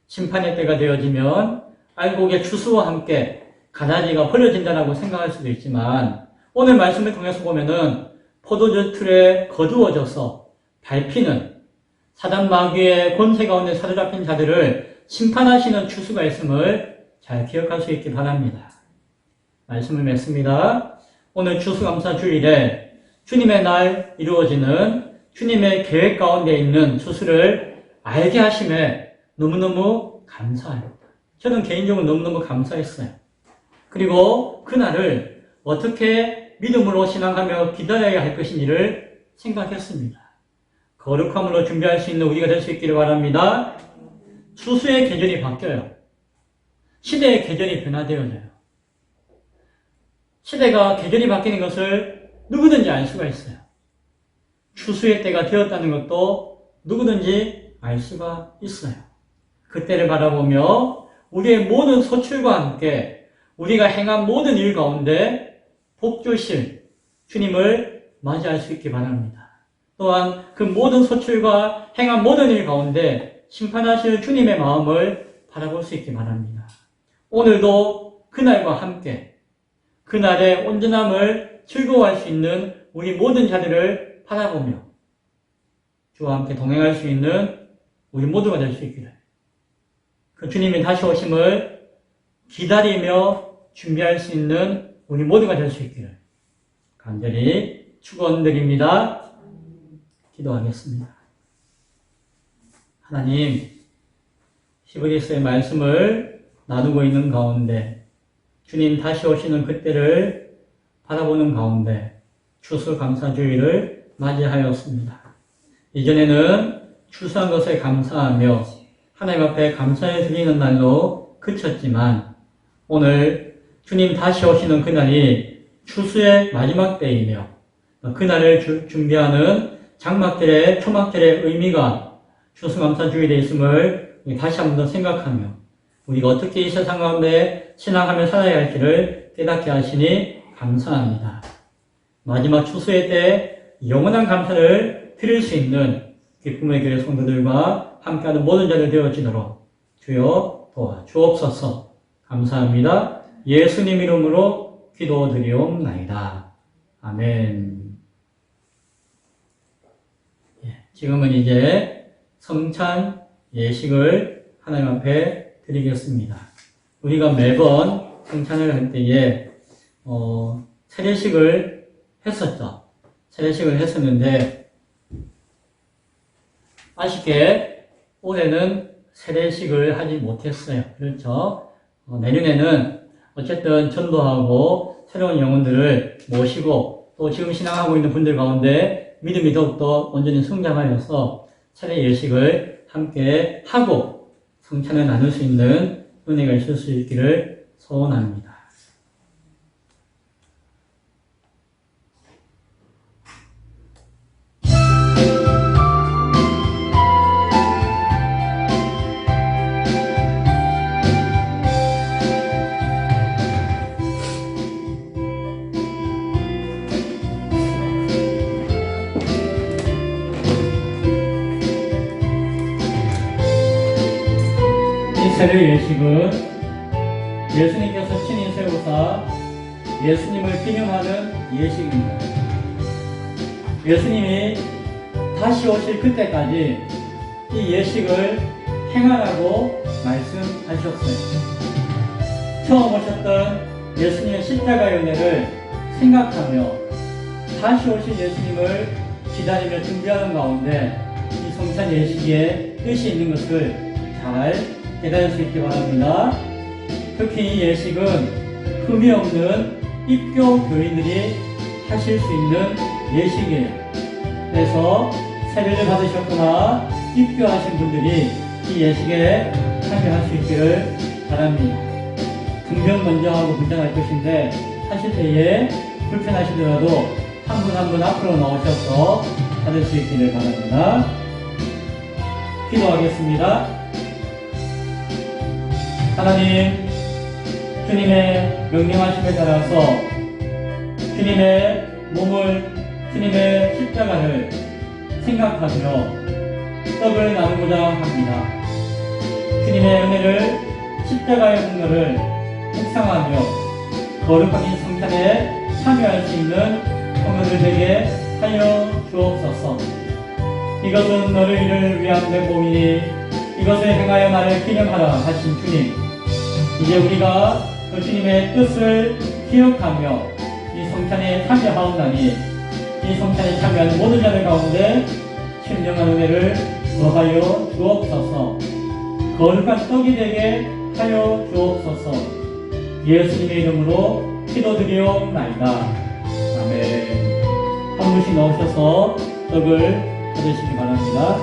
심판의 때가 되어지면 알곡의 추수와 함께 가라지가 버려진다라고 생각할 수도 있지만 오늘 말씀을 통해서 보면은 포도주 틀에 거두어져서 밟히는 사단 마귀의 권세 가운데 사로잡힌 자들을 심판하시는 추수가 있음을 잘 기억할 수 있기 바랍니다. 말씀을 맺습니다. 오늘 추수감사 주일에 주님의 날 이루어지는 주님의 계획 가운데 있는 추수를 알게 하심에 너무너무 감사합니다. 저는 개인적으로 너무너무 감사했어요. 그리고 그날을 어떻게 믿음으로 신앙하며 기다려야 할 것인지를 생각했습니다. 거룩함으로 준비할 수 있는 우리가 될 수 있기를 바랍니다. 추수의 계절이 바뀌어요. 시대의 계절이 변화되어져요. 시대가 계절이 바뀌는 것을 누구든지 알 수가 있어요. 추수의 때가 되었다는 것도 누구든지 알 수가 있어요. 그때를 바라보며 우리의 모든 소출과 함께 우리가 행한 모든 일 가운데 복 주실 주님을 맞이할 수 있기 바랍니다. 또한 그 모든 소출과 행한 모든 일 가운데 심판하실 주님의 마음을 바라볼 수 있기 바랍니다. 오늘도 그날과 함께 그날의 온전함을 즐거워할 수 있는 우리 모든 자들을 바라보며 주와 함께 동행할 수 있는 우리 모두가 될 수 있기를, 그 주님이 다시 오심을 기다리며 준비할 수 있는 우리 모두가 될 수 있기를 간절히 축원드립니다. 기도하겠습니다. 하나님, 히브리서의 말씀을 나누고 있는 가운데 주님 다시 오시는 그때를 바라보는 가운데 추수감사주일을 맞이하였습니다. 이전에는 추수한 것에 감사하며 하나님 앞에 감사해 드리는 날로 그쳤지만 오늘 주님 다시 오시는 그날이 추수의 마지막 때이며 그날을 준비하는 장막절의 초막절의 의미가 추수감사주일에 있음을 다시 한번 더 생각하며 우리가 어떻게 이 세상 가운데 신앙하며 살아야 할지를 깨닫게 하시니 감사합니다. 마지막 추수의 때 영원한 감사를 드릴 수 있는 기쁨의 교회 성도들과 함께하는 모든 자들 되어지도록 주여 도와주옵소서. 감사합니다. 예수님 이름으로 기도드리옵나이다. 아멘. 지금은 이제 성찬 예식을 하나님 앞에 드리겠습니다. 우리가 매번 성찬을 할 때에 세례식을 했었죠. 세례식을 했었는데 아쉽게 올해는 세례식을 하지 못했어요. 그렇죠? 내년에는 어쨌든 전도하고 새로운 영혼들을 모시고 또 지금 신앙하고 있는 분들 가운데 믿음이 더욱더 온전히 성장하여서 세례 예식을 함께 하고 성찬을 나눌 수 있는 은혜가 있을 수 있기를 소원합니다. 세례 예식은 예수님께서 친히 세우사 예수님을 기념하는 예식입니다. 예수님이 다시 오실 그때까지 이 예식을 행하라고 말씀하셨어요. 처음 오셨던 예수님의 십자가의 은혜를 생각하며 다시 오실 예수님을 기다리며 준비하는 가운데 이 성찬 예식에 뜻이 있는 것을 잘 깨달을 수 있기 바랍니다. 특히 이 예식은 흠이 없는 입교 교인들이 하실 수 있는 예식이에요. 그래서 세례를 받으셨거나 입교하신 분들이 이 예식에 참여할 수 있기를 바랍니다. 등변 먼저 하고 분장할 것인데 하실 때에 불편하시더라도 한 분 한 분 앞으로 나오셔서 받을 수 있기를 바랍니다. 기도하겠습니다. 하나님, 주님의 명령하심에 따라서 주님의 몸을, 주님의 십자가를 생각하며 떡을 나누고자 합니다. 주님의 은혜를, 십자가의 분노를 묵상하며 거룩한 이 성찬에 참여할 수 있는 성도들 되게 하여 주옵소서. 이것은 너를 이를 위한 내 몸이니 이것을 행하여 나를 기념하라 하신 주님, 이제 우리가 그 주님의 뜻을 기억하며 이 성찬에 참여하옵나니 이 성찬에 참여하는 모든 자들 가운데 신령한 은혜를 더하여 주옵소서. 거룩한 떡이 되게 하여 주옵소서. 예수님의 이름으로 기도드리옵나이다. 아멘. 한 분씩 넣으셔서 떡을 받으시기 바랍니다.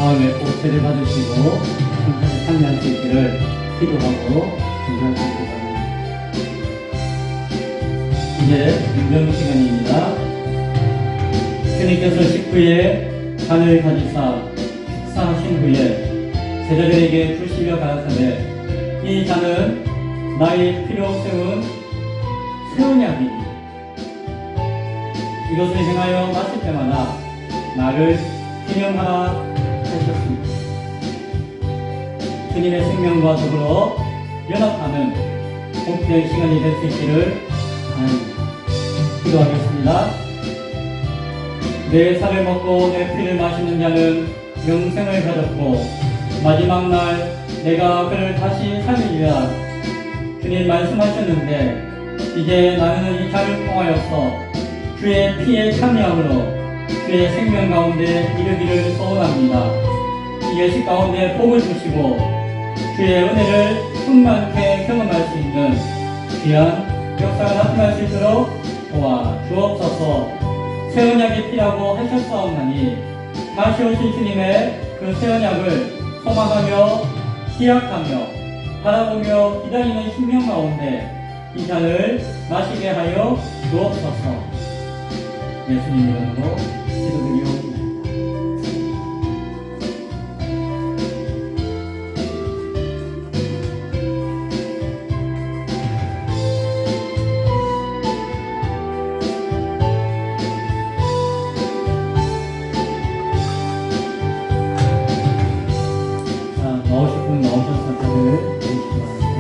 다음에 꼭 세례 받으시고 성찬에 참여할 수 있기를 기도하고 준비할 수 있기 바랍니다. 이제 윤정 시간입니다. 주님께서 식후에 잔을 가지사 축사하신 후에 제자들에게 주시며 가라사대 이 잔은 나의 피로 세운 새 언약이니 이것을 행하여 마실 때마다 나를 기념하라 하셨습니다. 주님의 생명과 더불어 연합하는 복된 시간이 될 수 있기를 기도하겠습니다. 내 살을 먹고 내 피를 마시는 자는 영생을 가졌고 마지막 날 내가 그를 다시 살리리라. 주님 말씀하셨는데 이제 나는 이 잔을 통하여서 주의 피에 참여함으로 주의 생명 가운데 이르기를 소원합니다. 이 예식 가운데 복을 주시고 주의 은혜를 충만케 경험할 수 있는 귀한 역사가 나타날 수 있도록 도와 주옵소서. 새 언약의 피라고 하셨사옵나니 다시 오신 주님의 그 새 언약을 소망하며 기약하며 바라보며 기다리는 심령 가운데 이 잔을 마시게 하여 주옵소서. 예수님 이름으로 기도드리옵나이다. 나오실 분 나오셔서 다들 드리시기 바랍니다.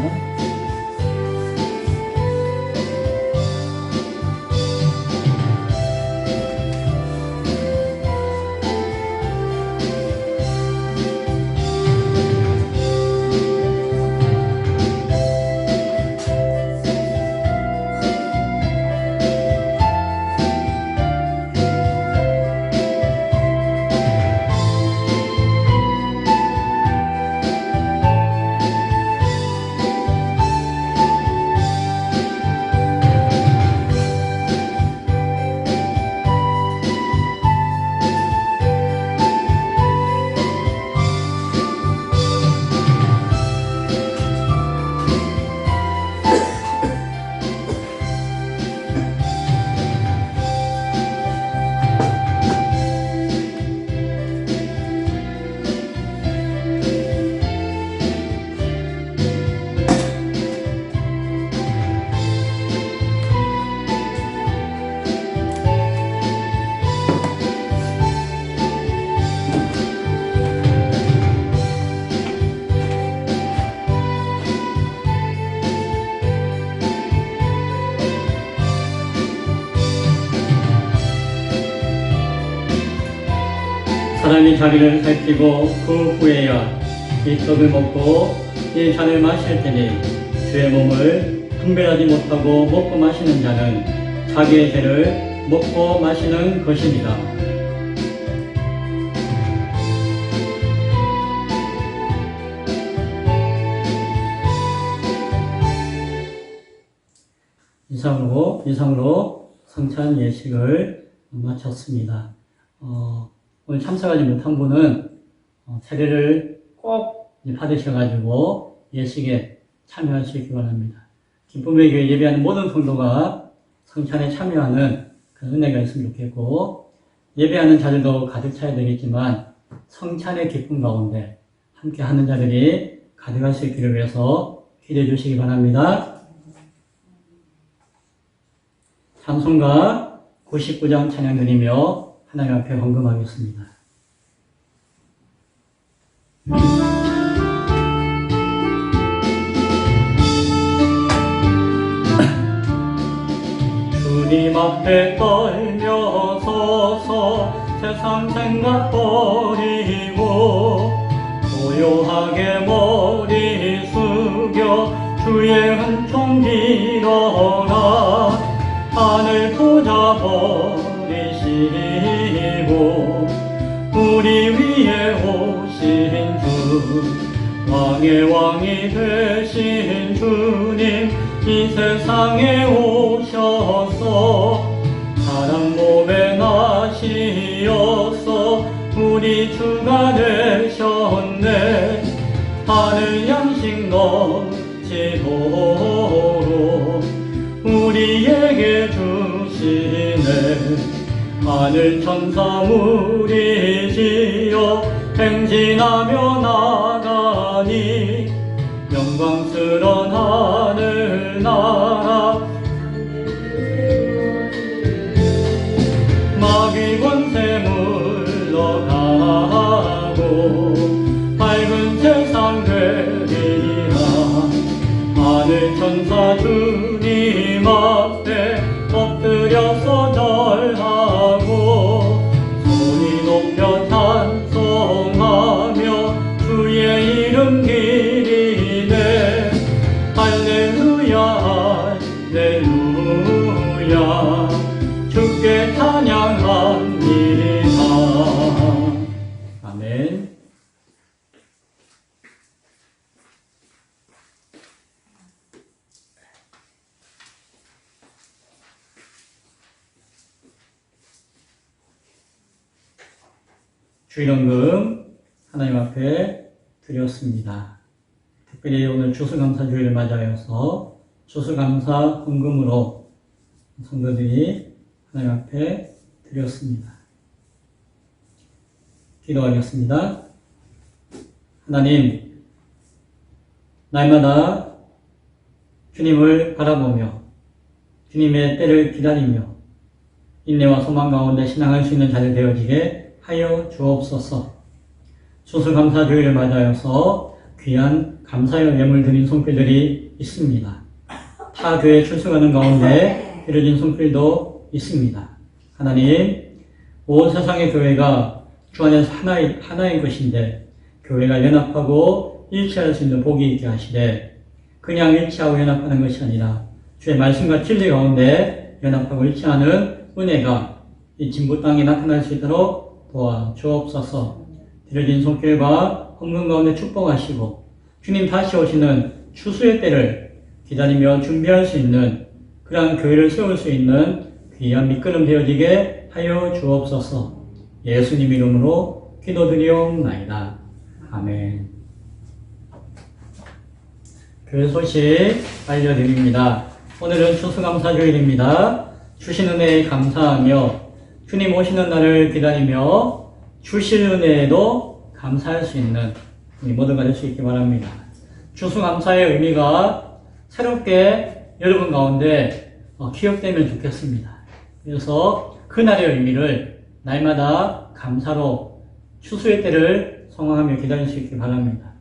사람이 자기를 살피고 그 후에야 이 떡을 먹고 이 잔을 마실 테니 주의 몸을 분별하지 못하고 먹고 마시는 자는 자기의 죄를 먹고 마시는 것입니다. 이상으로 성찬 예식을 마쳤습니다. 오늘 참석하지 못한 분은 세례를 꼭 받으셔가지고 예식에 참여할 수 있기 바랍니다. 기쁨의 교회 예배하는 모든 성도가 성찬에 참여하는 그런 은혜가 있으면 좋겠고, 예배하는 자들도 가득 차야 되겠지만 성찬의 기쁨 가운데 함께 하는 자들이 가득할 수 있기를 위해서 기도해 주시기 바랍니다. 찬송가 99장 찬양 드리며 하나님 앞에 헌금하겠습니다. 주님 앞에 떨며 서서 세상 생각 버리고 고요하게 머리 숙여 주의 은총 빌어라. 하늘 보자 버리시고 우리 위에 오신 주, 왕의 왕이 되신 주님, 이 세상에 오셔서 사람 몸에 나시어서 우리 주가 되셨네. 하늘 양식 넘치도록 우리에게 주시네. 하늘 천사 무리지어 행진하며 나가니 영광스런 하늘나라. 아멘. 주일원금 하나님 앞에 드렸습니다. 특별히 오늘 추수감사주일을 맞이하여서 추수감사 헌금으로 성도들이 하나님 앞에 드렸습니다. 기도하겠습니다. 하나님, 날마다 주님을 바라보며 주님의 때를 기다리며 인내와 소망 가운데 신앙할 수 있는 자들 되어지게 하여 주옵소서. 추수감사주일을 맞이하여서 귀한 감사의 예물 드린 손길들이 있습니다. 타 교회 출석하는 가운데 드려진 손길도 있습니다. 하나님, 온 세상의 교회가 주 안에서 하나인 것인데 교회가 연합하고 일치할 수 있는 복이 있게 하시되 그냥 일치하고 연합하는 것이 아니라 주의 말씀과 진리 가운데 연합하고 일치하는 은혜가 이 진부 땅에 나타날 수 있도록 도와 주옵소서. 드려진 손길과 헌금 가운데 축복하시고 주님 다시 오시는 추수의 때를 기다리며 준비할 수 있는 그러한 교회를 세울 수 있는 귀한 밑거름 되어지게 하여 주옵소서. 예수님 이름으로 기도드리옵나이다. 아멘. 교회 소식 알려드립니다. 오늘은 추수감사주일입니다. 주신 은혜에 감사하며 주님 오시는 날을 기다리며 주실 은혜에도 감사할 수 있는 우리 모두가 될 수 있기 바랍니다. 추수감사의 의미가 새롭게 여러분 가운데 기억되면 좋겠습니다. 그래서 그날의 의미를 날마다 감사로 추수의 때를 성황하며 기다릴 수 있기 바랍니다.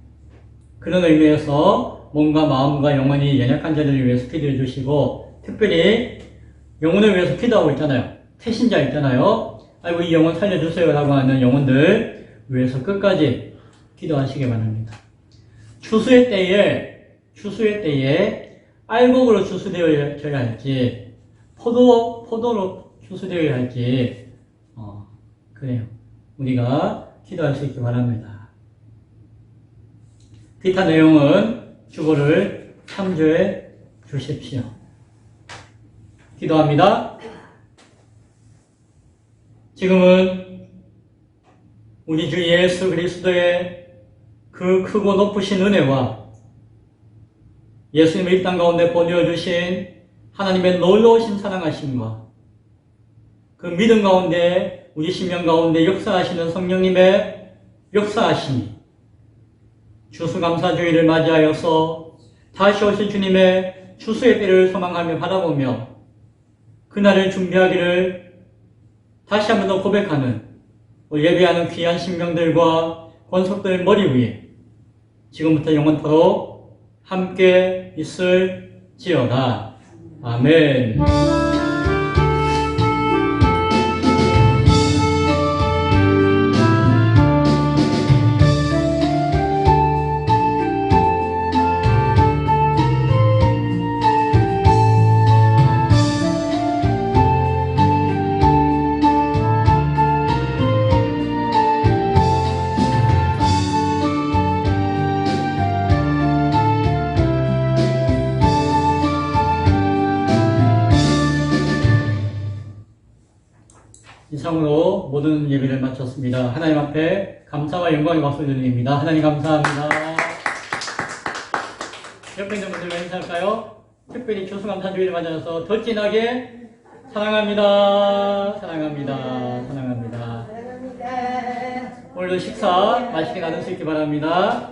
그런 의미에서 몸과 마음과 영혼이 연약한 자들을 위해서 기도해 주시고 특별히 영혼을 위해서 기도하고 있잖아요. 태신자 있잖아요. 아이고 이 영혼 살려주세요 라고 하는 영혼들 위해서 끝까지 기도하시기 바랍니다. 추수의 때에 알곡으로 추수되어야 할지 포도로 추수되어야 할지 그래요. 우리가 기도할 수 있기 바랍니다. 기타 내용은 주보를 참조해 주십시오. 기도합니다. 지금은 우리 주 예수 그리스도의 그 크고 높으신 은혜와 예수님을 이 땅 가운데 보내주신 하나님의 놀라우신 사랑하심과 그 믿음 가운데 우리 심령 가운데 역사하시는 성령님의 역사하심이 추수감사주일을 맞이하여서 다시 오실 주님의 추수의 때를 소망하며 바라보며 그날을 준비하기를 다시 한 번 더 고백하는 예배하는 귀한 신명들과 권속들 머리 위에 지금부터 영원토록 함께 있을지어다. 아멘. 이상으로 모든 예배를 마쳤습니다. 하나님 앞에 감사와 영광의 박수를 드립니다. 하나님 감사합니다. 옆에 있는 분들과 인사할까요? 특별히 추수감사주일을 맞아서 더 진하게 사랑합니다. 사랑합니다. 사랑합니다. 오늘도 식사 맛있게 나눌 수 있기 바랍니다.